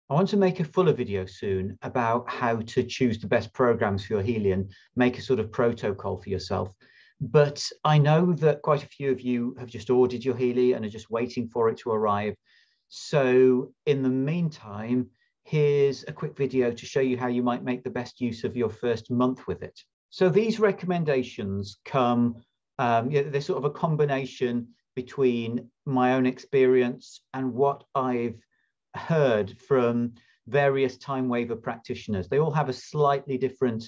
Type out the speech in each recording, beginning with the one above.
I want to make a fuller video soon about how to choose the best programs for your Healy and make a sort of protocol for yourself. But I know that quite a few of you have just ordered your Healy and are just waiting for it to arrive. So in the meantime, here's a quick video to show you how you might make the best use of your first month with it. So these recommendations come, they're sort of a combination between my own experience and what I've heard from various Timewaver practitioners. They all have a slightly different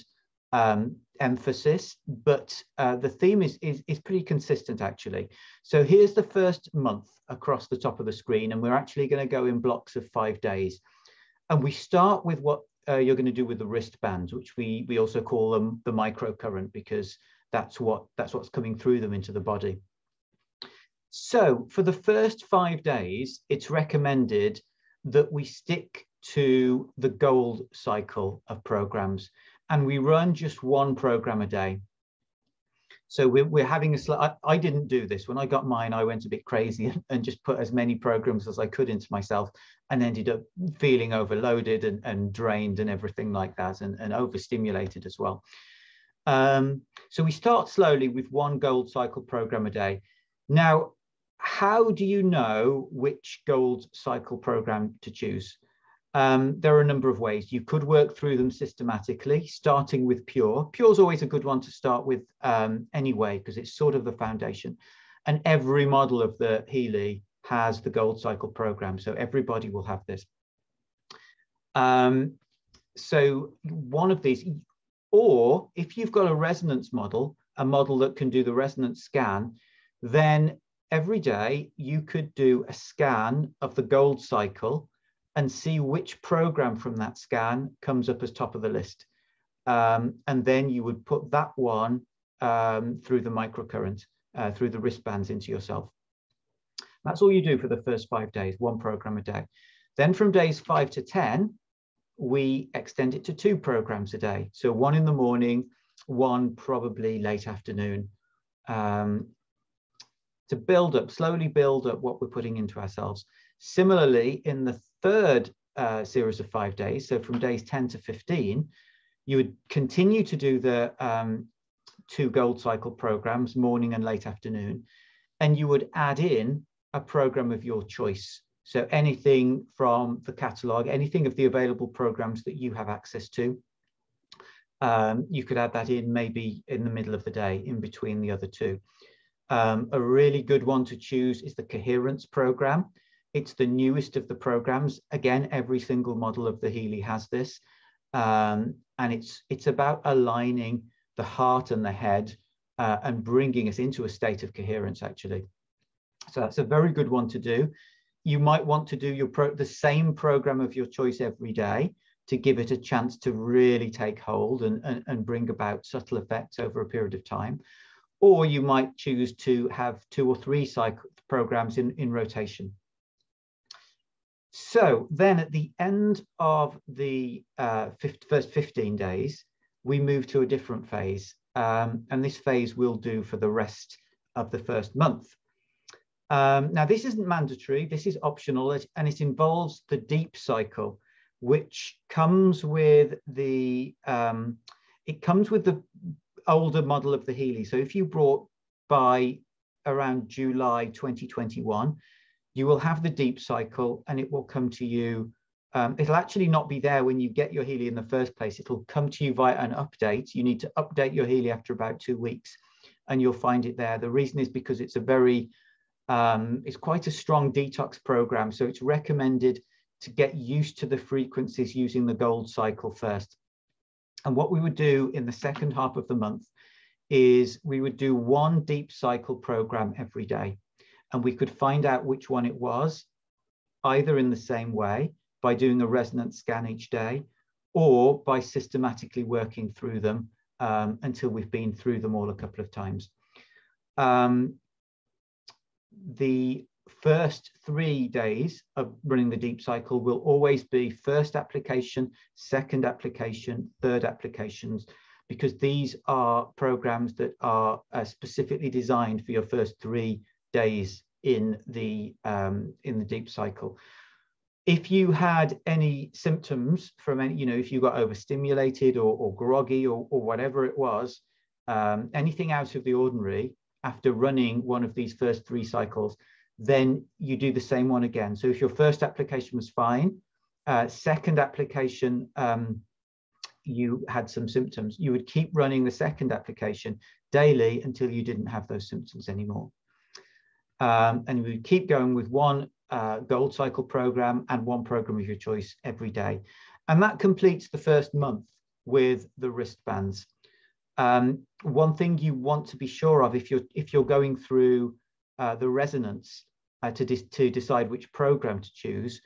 emphasis, but the theme is pretty consistent actually. So here's the first month across the top of the screen, and we're actually going to go in blocks of 5 days. And we start with what you're going to do with the wristbands, which we also call them the MicroCurrent, because that's what's coming through them into the body. So for the first 5 days, it's recommended that we stick to the gold cycle of programs, and we run just one program a day. So we're having I didn't do this. When I got mine, I went a bit crazy and just put as many programs as I could into myself, and ended up feeling overloaded and drained and everything like that, and overstimulated as well. So we start slowly with one gold cycle program a day. Now, how do you know which gold cycle program to choose? There are a number of ways. You could work through them systematically, starting with Pure. Pure is always a good one to start with anyway, because it's sort of the foundation. And every model of the Healy has the gold cycle program, so everybody will have this. So one of these, or if you've got a resonance model, a model that can do the resonance scan, then every day you could do a scan of the gold cycle and see which program from that scan comes up as top of the list. And then you would put that one through the MicroCurrent, through the wristbands into yourself. That's all you do for the first 5 days, one program a day. Then from days 5 to 10, we extend it to 2 programs a day. So one in the morning, one probably late afternoon, to build up, slowly build up what we're putting into ourselves. Similarly, in the third series of 5 days, so from days 10 to 15, you would continue to do the 2 gold cycle programs, morning and late afternoon, and you would add in a program of your choice. So anything from the catalog, anything of the available programs that you have access to, you could add that in maybe in the middle of the day, in between the other 2. A really good one to choose is the Coherence program. It's the newest of the programs. Again, every single model of the Healy has this. And it's about aligning the heart and the head and bringing us into a state of coherence, actually. So that's a very good one to do. You might want to do the same program of your choice every day to give it a chance to really take hold and bring about subtle effects over a period of time. Or you might choose to have 2 or 3 cycle programs in rotation. So then at the end of the first 15 days, we move to a different phase. And this phase we'll do for the rest of the first month. Now, this isn't mandatory, this is optional, and it involves the deep cycle, which comes with the, older model of the Healy. So if you brought by around July 2021, you will have the deep cycle, and it will come to you. It'll actually not be there when you get your Healy in the first place. It'll come to you via an update. You need to update your Healy after about 2 weeks, and you'll find it there. The reason is because it's it's quite a strong detox program. So it's recommended to get used to the frequencies using the gold cycle first. And what we would do in the second half of the month is we would do 1 deep cycle program every day. And we could find out which one it was, either in the same way, by doing a resonance scan each day, or by systematically working through them until we've been through them all a couple of times. The first 3 days of running the deep cycle will always be first application, second application, third applications, because these are programs that are specifically designed for your first 3 days in the deep cycle. If you had any symptoms from any, if you got overstimulated or groggy or whatever it was, anything out of the ordinary after running one of these first 3 cycles, then you do the same one again. So if your first application was fine, second application, you had some symptoms, you would keep running the second application daily until you didn't have those symptoms anymore. And we would keep going with one gold cycle program and one program of your choice every day. And that completes the first month with the wristbands. One thing you want to be sure of if you're going through the resonance to decide which program to choose,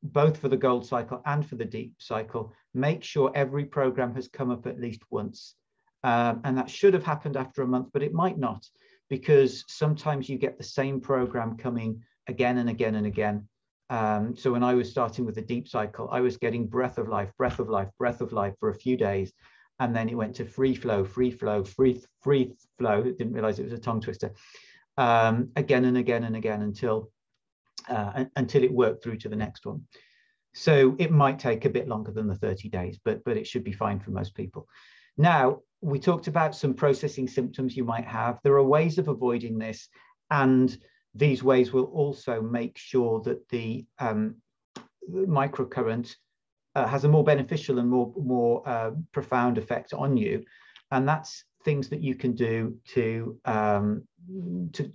both for the gold cycle and for the deep cycle, make sure every program has come up at least once. And that should have happened after a month, but it might not, because sometimes you get the same program coming again and again and again. So when I was starting with the deep cycle, I was getting breath of life, breath of life, breath of life for a few days. And then it went to free flow, free flow, free flow. I didn't realize it was a tongue twister. Again and again and again until it worked through to the next one. So it might take a bit longer than the 30 days, but it should be fine for most people. Now, we talked about some processing symptoms you might have. There are ways of avoiding this, and these ways will also make sure that the microcurrent has a more beneficial and more profound effect on you. And that's things that you can do to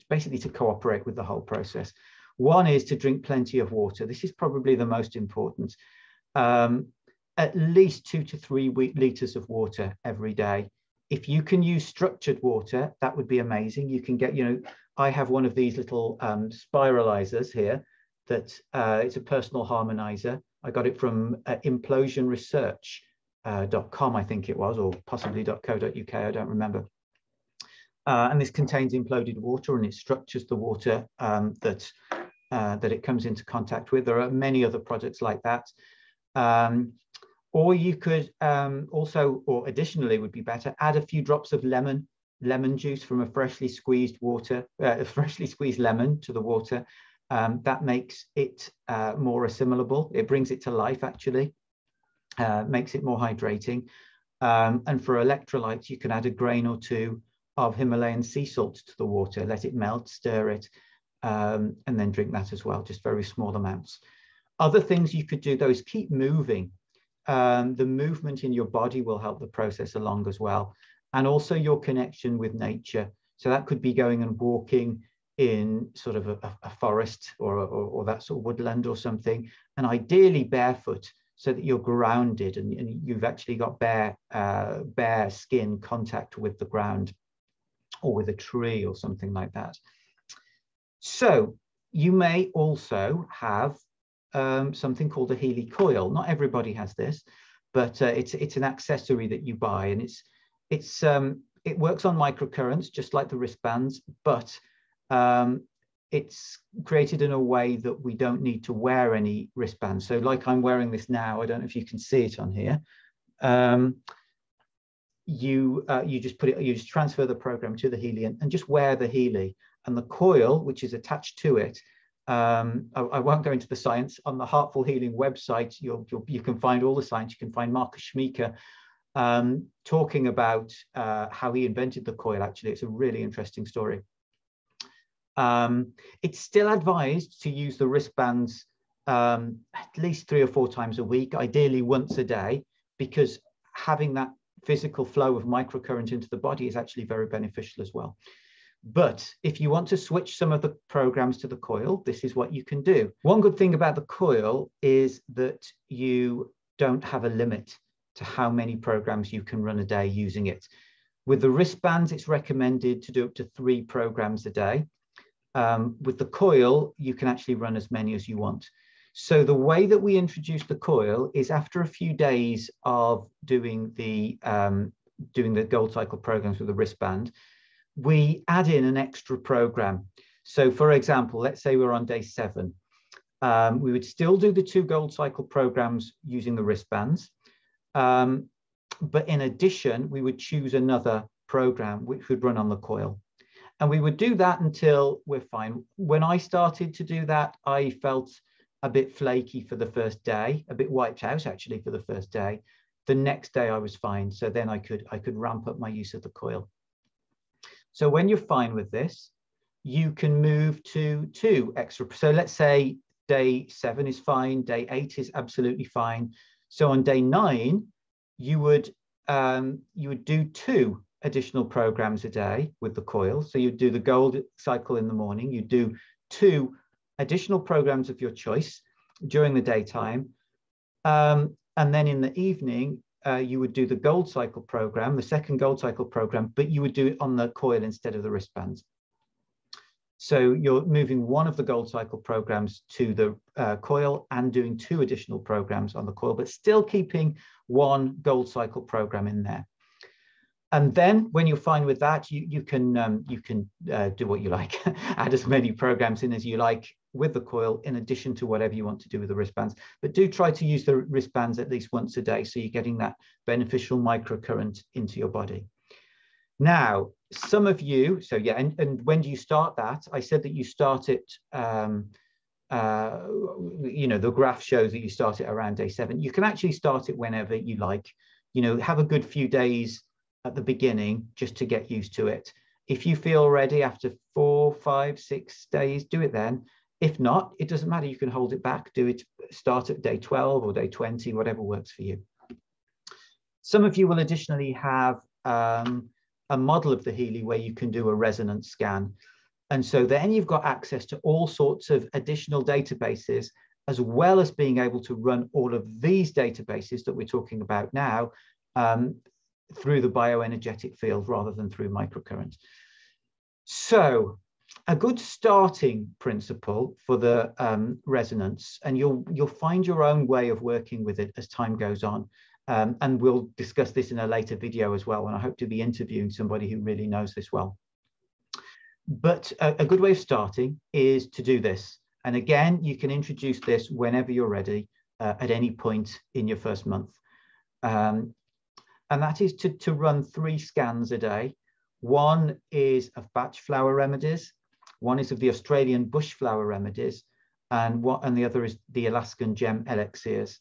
basically to cooperate with the whole process. One is to drink plenty of water. This is probably the most important. At least 2 to 3 liters of water every day. If you can use structured water, that would be amazing. You can get, I have one of these little spiralizers here that it's a personal harmonizer. I got it from implosionresearch.com, I think it was, or possibly .co.uk, I don't remember. And this contains imploded water, and it structures the water that it comes into contact with. There are many other products like that. Or you could also, or additionally would be better, add a few drops of lemon juice from a freshly squeezed lemon to the water. That makes it more assimilable. It brings it to life, actually, makes it more hydrating. And for electrolytes, you can add a grain or 2 of Himalayan sea salt to the water, let it melt, stir it, and then drink that as well, just very small amounts. Other things you could do, though, is keep moving. The movement in your body will help the process along as well. And also your connection with nature. So that could be going and walking in sort of a forest or that sort of woodland or something, and ideally barefoot, so that you're grounded and you've actually got bare skin contact with the ground or with a tree or something like that. So you may also have something called a Healy coil. Not everybody has this, but it's an accessory that you buy, and it works on microcurrents just like the wristbands, but it's created in a way that we don't need to wear any wristbands. So like I'm wearing this now, I don't know if you can see it on here. You just transfer the program to the Healy and just wear the Healy, and the coil, which is attached to it. I won't go into the science. On the Heartful Healing website, you can find all the science. You can find Marcus Schmeeker talking about how he invented the coil. Actually, it's a really interesting story. It's still advised to use the wristbands at least 3 or 4 times a week, ideally once a day, because having that physical flow of microcurrent into the body is actually very beneficial as well. But if you want to switch some of the programs to the coil, this is what you can do. One good thing about the coil is that you don't have a limit to how many programs you can run a day using it. With the wristbands, it's recommended to do up to 3 programs a day. With the coil, you can actually run as many as you want. So the way that we introduce the coil is after a few days of doing the gold cycle programs with the wristband, we add in an extra program. So for example, let's say we're on day 7. We would still do the 2 gold cycle programs using the wristbands. But in addition, we would choose another program which would run on the coil. And we would do that until we're fine. When I started to do that, I felt a bit flaky for the first day, a bit wiped out actually for the first day. The next day I was fine. So then I could ramp up my use of the coil. So when you're fine with this, you can move to 2 extra. So let's say day 7 is fine, day 8 is absolutely fine. So on day 9, you would do 2 additional programs a day with the coil. So you do the gold cycle in the morning, you do 2 additional programs of your choice during the daytime. And then in the evening, you would do the gold cycle program, the second gold cycle program, but you would do it on the coil instead of the wristbands. So you're moving one of the gold cycle programs to the coil and doing 2 additional programs on the coil, but still keeping 1 gold cycle program in there. And then when you're fine with that, you can do what you like, add as many programs in as you like with the coil, in addition to whatever you want to do with the wristbands. But do try to use the wristbands at least once a day, so you're getting that beneficial microcurrent into your body. Now, some of you, so yeah, and when do you start that? I said that you start it, the graph shows that you start it around day 7. You can actually start it whenever you like. Have a good few days at the beginning just to get used to it. If you feel ready after 4, 5, 6 days, do it then. If not, it doesn't matter. You can hold it back, start at day 12 or day 20, whatever works for you. Some of you will additionally have a model of the Healy where you can do a resonance scan. And so then you've got access to all sorts of additional databases, as well as being able to run all of these databases that we're talking about now through the bioenergetic field rather than through microcurrent. So a good starting principle for the resonance, and you'll find your own way of working with it as time goes on. And we'll discuss this in a later video as well, and I hope to be interviewing somebody who really knows this well. But a good way of starting is to do this. And again, you can introduce this whenever you're ready, at any point in your first month. And that is to run 3 scans a day. One is of batch flower remedies, one is of the Australian bush flower remedies, and the other is the Alaskan gem elixirs.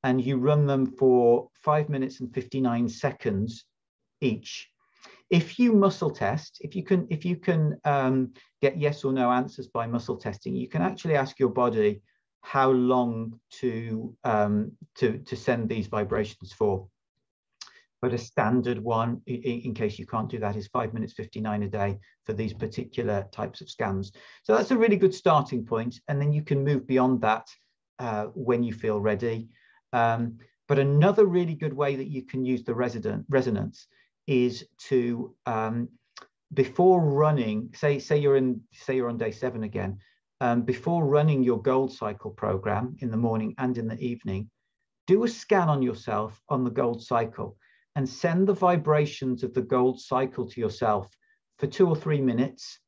And you run them for 5 minutes and 59 seconds each. If you muscle test, if you can get yes or no answers by muscle testing, you can actually ask your body how long to send these vibrations for. But a standard one, in case you can't do that, is 5 minutes 59 a day for these particular types of scans. So that's a really good starting point, and then you can move beyond that when you feel ready. But another really good way that you can use the resonance is to before running, say you're on day 7 again, before running your gold cycle program in the morning and in the evening, do a scan on yourself on the gold cycle and send the vibrations of the gold cycle to yourself for 2 or 3 minutes.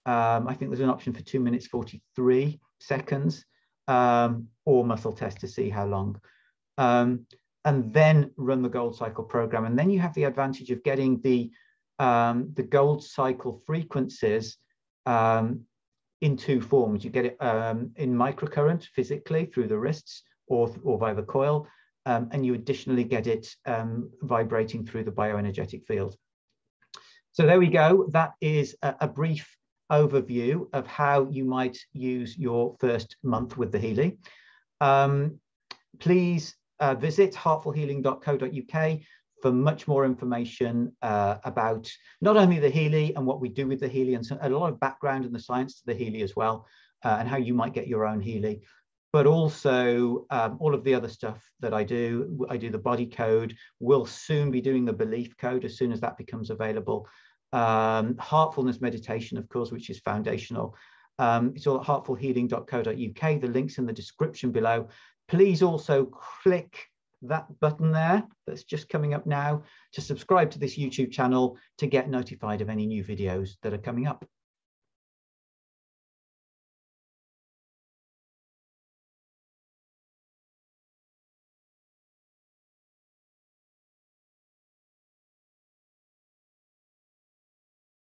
I think there's an option for 2 minutes 43 seconds, or muscle test to see how long. And then run the gold cycle program, and then you have the advantage of getting the gold cycle frequencies in 2 forms. You get it in microcurrent physically through the wrists or via the coil, and you additionally get it vibrating through the bioenergetic field. So there we go. That is a brief overview of how you might use your first month with the Healy. Please visit heartfulhealing.co.uk for much more information about not only the Healy and what we do with the Healy, and a lot of background in the science to the Healy as well, and how you might get your own Healy, but also all of the other stuff that I do. I do the body code. We'll soon be doing the belief code as soon as that becomes available. Heartfulness meditation, of course, which is foundational. It's all at heartfulhealing.co.uk. The link's in the description below. Please also click that button there that's just coming up now to subscribe to this YouTube channel to get notified of any new videos that are coming up.